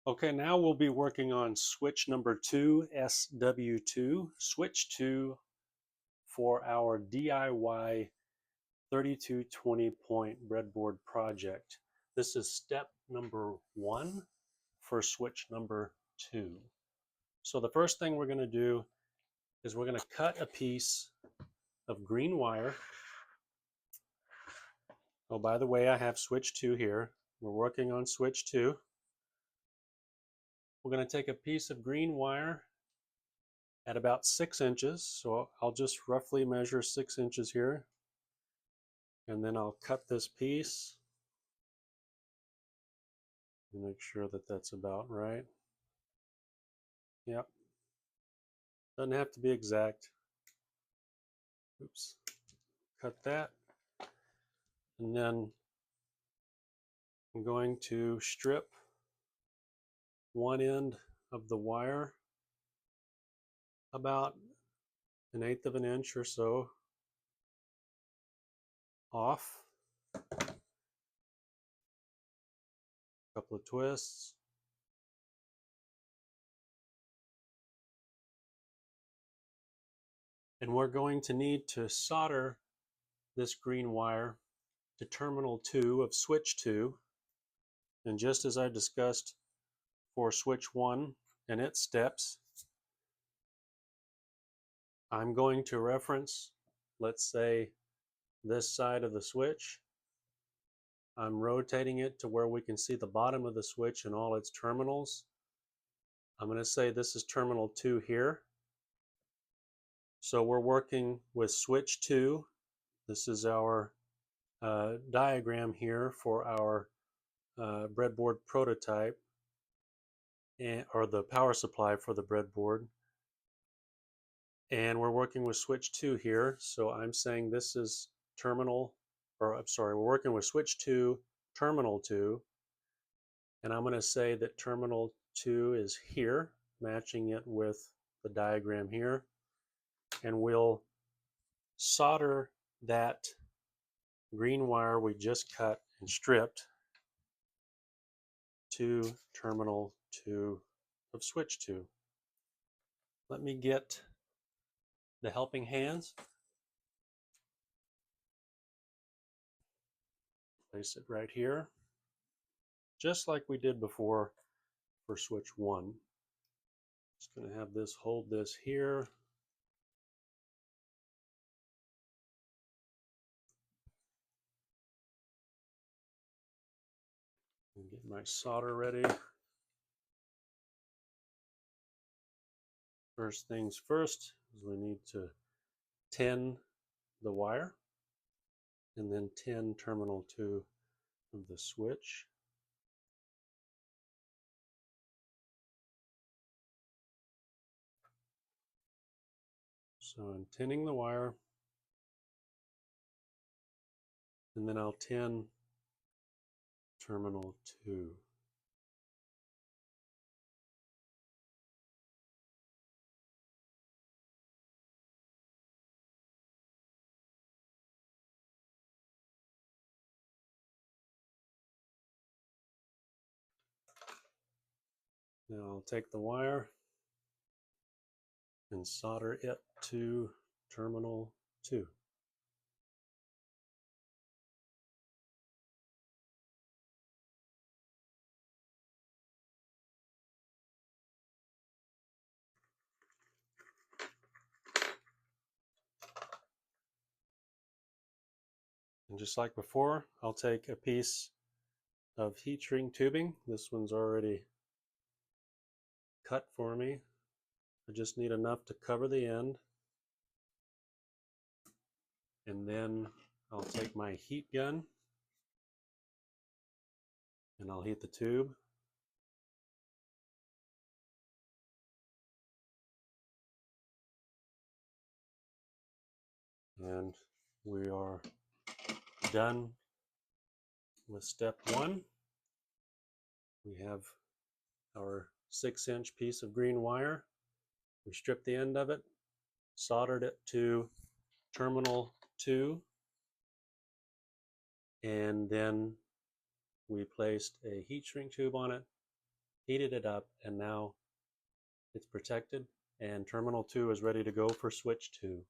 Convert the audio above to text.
Okay, now we'll be working on switch number 2, SW2, switch 2 for our DIY 3220 point breadboard project. This is step number 1 for switch number 2. So the first thing we're going to do is we're going to cut a piece of green wire. Oh, by the way, I have switch 2 here. We're working on switch 2. We're going to take a piece of green wire at about 6 inches. So I'll just roughly measure 6 inches here. And then I'll cut this piece and make sure that that's about right. Yep. Doesn't have to be exact. Oops. Cut that. And then I'm going to strip one end of the wire about 1/8 of an inch or so off. Couple of twists. And we're going to need to solder this green wire to terminal 2 of switch 2. And just as I discussed for switch 1 and its steps, I'm going to reference, let's say, this side of the switch. I'm rotating it to where we can see the bottom of the switch and all its terminals. I'm going to say this is terminal 2 here. So we're working with switch 2. This is our diagram here for our breadboard prototype, or the power supply for the breadboard. And we're working with switch 2 here. So I'm saying this is terminal, or I'm sorry, we're working with switch 2, terminal 2. And I'm going to say that terminal 2 is here, matching it with the diagram here. And we'll solder that green wire we just cut and stripped to terminal 2 of switch 2. Let me get the helping hands. Place it right here, just like we did before for switch 1. Just going to have this hold this here. And get my solder ready. First things first is we need to tin the wire and then tin terminal 2 of the switch. So I'm tinning the wire, and then I'll tin terminal 2. Now I'll take the wire and solder it to terminal 2. And just like before, I'll take a piece of heat shrink tubing. This one's already cut for me. I just need enough to cover the end. And then I'll take my heat gun and I'll heat the tube. And we are done with step 1. We have our 6-inch piece of green wire. We stripped the end of it, soldered it to terminal 2, and then we placed a heat shrink tube on it heated it up, and now it's protected, and terminal 2 is ready to go for switch 2.